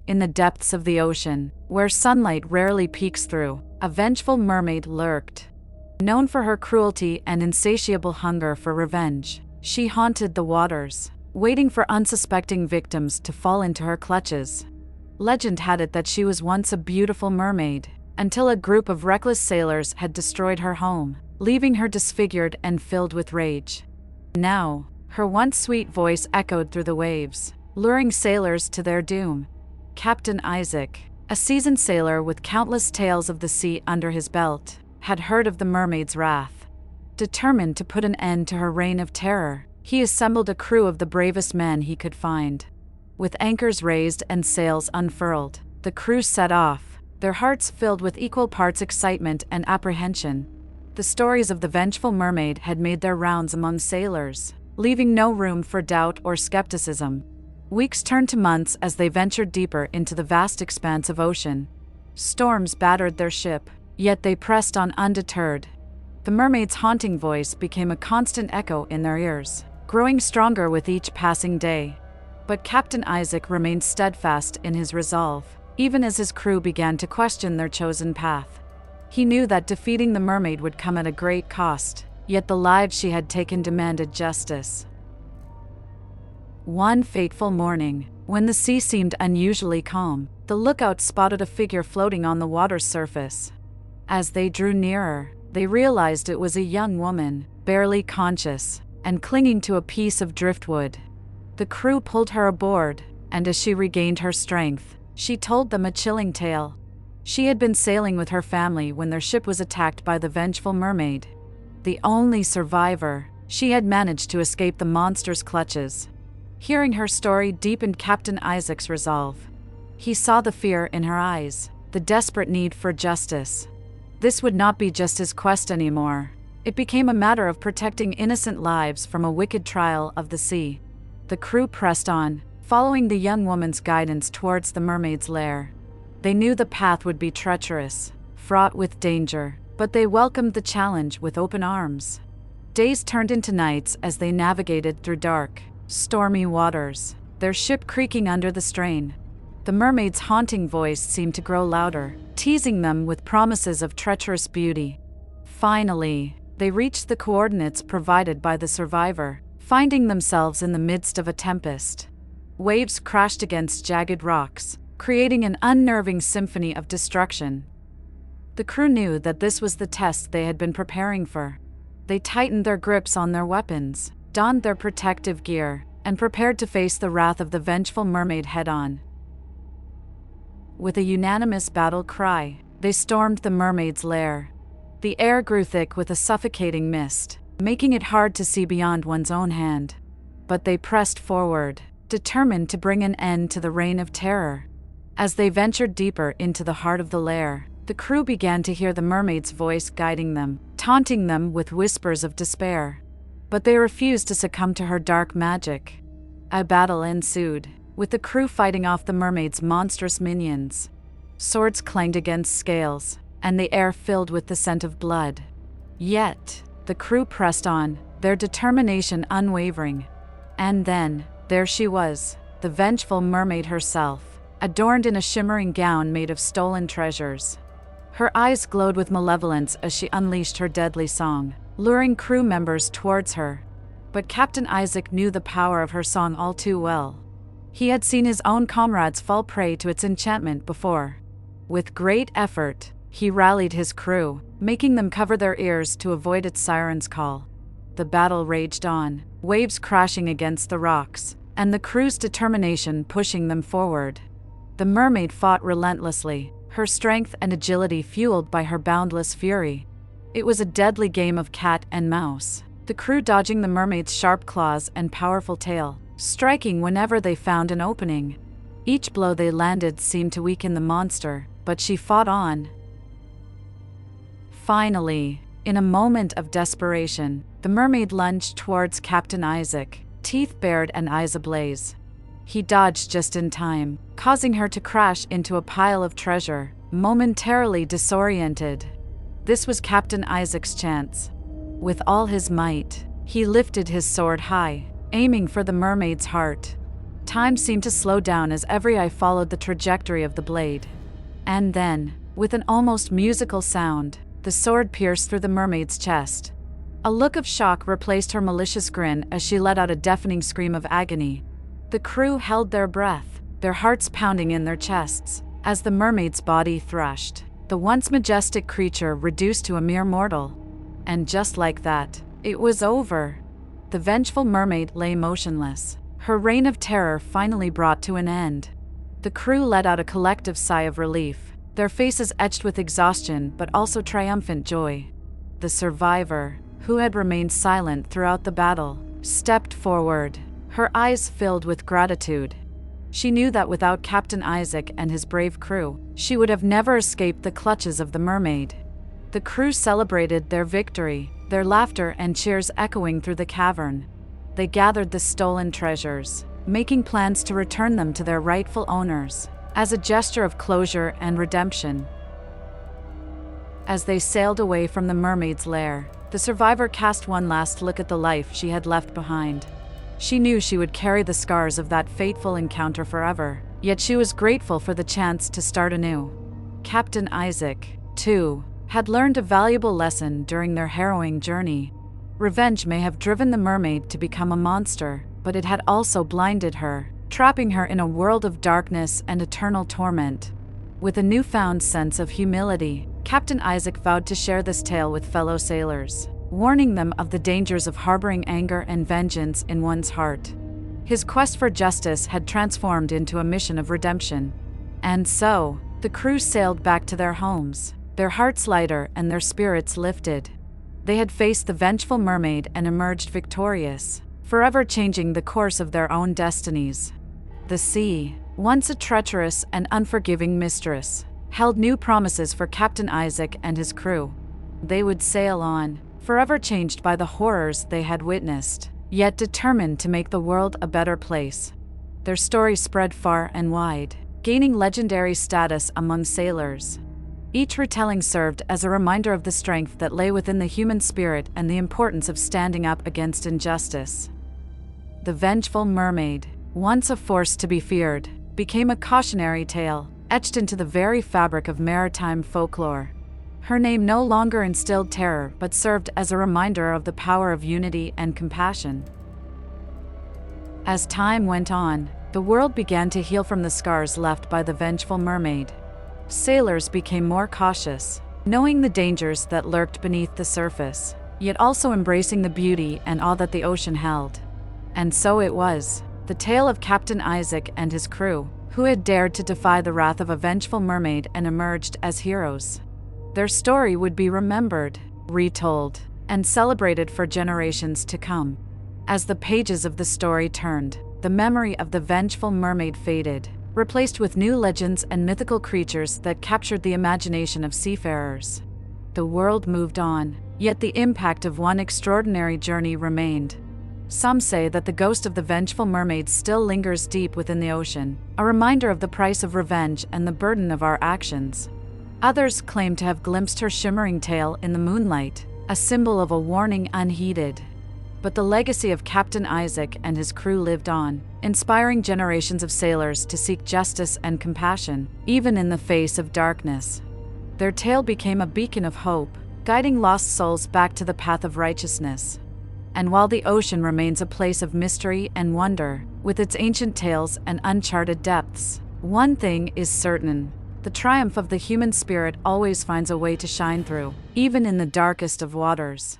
In the depths of the ocean, where sunlight rarely peeks through, a vengeful mermaid lurked. Known for her cruelty and insatiable hunger for revenge, she haunted the waters, waiting for unsuspecting victims to fall into her clutches. Legend had it that she was once a beautiful mermaid, until a group of reckless sailors had destroyed her home, leaving her disfigured and filled with rage. Now, her once sweet voice echoed through the waves, luring sailors to their doom. Captain Isaac, a seasoned sailor with countless tales of the sea under his belt, had heard of the mermaid's wrath. Determined to put an end to her reign of terror, he assembled a crew of the bravest men he could find. With anchors raised and sails unfurled, the crew set off, their hearts filled with equal parts excitement and apprehension. The stories of the vengeful mermaid had made their rounds among sailors, leaving no room for doubt or skepticism. Weeks turned to months as they ventured deeper into the vast expanse of ocean. Storms battered their ship, yet they pressed on undeterred. The mermaid's haunting voice became a constant echo in their ears, growing stronger with each passing day. But Captain Isaac remained steadfast in his resolve, even as his crew began to question their chosen path. He knew that defeating the mermaid would come at a great cost, yet the lives she had taken demanded justice. One fateful morning, when the sea seemed unusually calm, the lookout spotted a figure floating on the water's surface. As they drew nearer, they realized it was a young woman, barely conscious, and clinging to a piece of driftwood. The crew pulled her aboard, and as she regained her strength, she told them a chilling tale. She had been sailing with her family when their ship was attacked by the vengeful mermaid. The only survivor, she had managed to escape the monster's clutches. Hearing her story deepened Captain Isaac's resolve. He saw the fear in her eyes, the desperate need for justice. This would not be just his quest anymore. It became a matter of protecting innocent lives from a wicked trial of the sea. The crew pressed on, following the young woman's guidance towards the mermaid's lair. They knew the path would be treacherous, fraught with danger, but they welcomed the challenge with open arms. Days turned into nights as they navigated through dark, stormy waters, their ship creaking under the strain. The mermaid's haunting voice seemed to grow louder, teasing them with promises of treacherous beauty. Finally, they reached the coordinates provided by the survivor, finding themselves in the midst of a tempest. Waves crashed against jagged rocks, creating an unnerving symphony of destruction. The crew knew that this was the test they had been preparing for. They tightened their grips on their weapons, donned their protective gear, and prepared to face the wrath of the vengeful mermaid head-on. With a unanimous battle cry, they stormed the mermaid's lair. The air grew thick with a suffocating mist, making it hard to see beyond one's own hand. But they pressed forward, determined to bring an end to the reign of terror. As they ventured deeper into the heart of the lair, the crew began to hear the mermaid's voice guiding them, taunting them with whispers of despair. But they refused to succumb to her dark magic. A battle ensued, with the crew fighting off the mermaid's monstrous minions. Swords clanged against scales, and the air filled with the scent of blood. Yet, the crew pressed on, their determination unwavering. And then, there she was, the vengeful mermaid herself, adorned in a shimmering gown made of stolen treasures. Her eyes glowed with malevolence as she unleashed her deadly song, luring crew members towards her. But Captain Isaac knew the power of her song all too well. He had seen his own comrades fall prey to its enchantment before. With great effort, he rallied his crew, making them cover their ears to avoid its siren's call. The battle raged on, waves crashing against the rocks, and the crew's determination pushing them forward. The mermaid fought relentlessly, her strength and agility fueled by her boundless fury. It was a deadly game of cat and mouse, the crew dodging the mermaid's sharp claws and powerful tail, striking whenever they found an opening. Each blow they landed seemed to weaken the monster, but she fought on. Finally, in a moment of desperation, the mermaid lunged towards Captain Isaac, teeth bared and eyes ablaze. He dodged just in time, causing her to crash into a pile of treasure, momentarily disoriented. This was Captain Isaac's chance. With all his might, he lifted his sword high, aiming for the mermaid's heart. Time seemed to slow down as every eye followed the trajectory of the blade. And then, with an almost musical sound, the sword pierced through the mermaid's chest. A look of shock replaced her malicious grin as she let out a deafening scream of agony. The crew held their breath, their hearts pounding in their chests, as the mermaid's body threshed, the once majestic creature reduced to a mere mortal. And just like that, it was over. The Vengeful Mermaid lay motionless, her reign of terror finally brought to an end. The crew let out a collective sigh of relief, their faces etched with exhaustion but also triumphant joy. The survivor, who had remained silent throughout the battle, stepped forward, her eyes filled with gratitude. She knew that without Captain Isaac and his brave crew, she would have never escaped the clutches of the mermaid. The crew celebrated their victory, their laughter and cheers echoing through the cavern. They gathered the stolen treasures, making plans to return them to their rightful owners, as a gesture of closure and redemption. As they sailed away from the mermaid's lair, the survivor cast one last look at the life she had left behind. She knew she would carry the scars of that fateful encounter forever, yet she was grateful for the chance to start anew. Captain Isaac, too, had learned a valuable lesson during their harrowing journey. Revenge may have driven the mermaid to become a monster, but it had also blinded her, trapping her in a world of darkness and eternal torment. With a newfound sense of humility, Captain Isaac vowed to share this tale with fellow sailors, warning them of the dangers of harboring anger and vengeance in one's heart. His quest for justice had transformed into a mission of redemption. And so, the crew sailed back to their homes, their hearts lighter and their spirits lifted. They had faced the Vengeful Mermaid and emerged victorious, forever changing the course of their own destinies. The sea, once a treacherous and unforgiving mistress, held new promises for Captain Isaac and his crew. They would sail on, forever changed by the horrors they had witnessed, yet determined to make the world a better place. Their story spread far and wide, gaining legendary status among sailors. Each retelling served as a reminder of the strength that lay within the human spirit and the importance of standing up against injustice. The Vengeful Mermaid, once a force to be feared, became a cautionary tale, etched into the very fabric of maritime folklore. Her name no longer instilled terror but served as a reminder of the power of unity and compassion. As time went on, the world began to heal from the scars left by the Vengeful Mermaid. Sailors became more cautious, knowing the dangers that lurked beneath the surface, yet also embracing the beauty and awe that the ocean held. And so it was, the tale of Captain Isaac and his crew, who had dared to defy the wrath of a vengeful mermaid and emerged as heroes. Their story would be remembered, retold, and celebrated for generations to come. As the pages of the story turned, the memory of the Vengeful Mermaid faded, replaced with new legends and mythical creatures that captured the imagination of seafarers. The world moved on, yet the impact of one extraordinary journey remained. Some say that the ghost of the Vengeful Mermaid still lingers deep within the ocean, a reminder of the price of revenge and the burden of our actions. Others claim to have glimpsed her shimmering tail in the moonlight, a symbol of a warning unheeded. But the legacy of Captain Isaac and his crew lived on, inspiring generations of sailors to seek justice and compassion, even in the face of darkness. Their tale became a beacon of hope, guiding lost souls back to the path of righteousness. And while the ocean remains a place of mystery and wonder, with its ancient tales and uncharted depths, one thing is certain: the triumph of the human spirit always finds a way to shine through, even in the darkest of waters.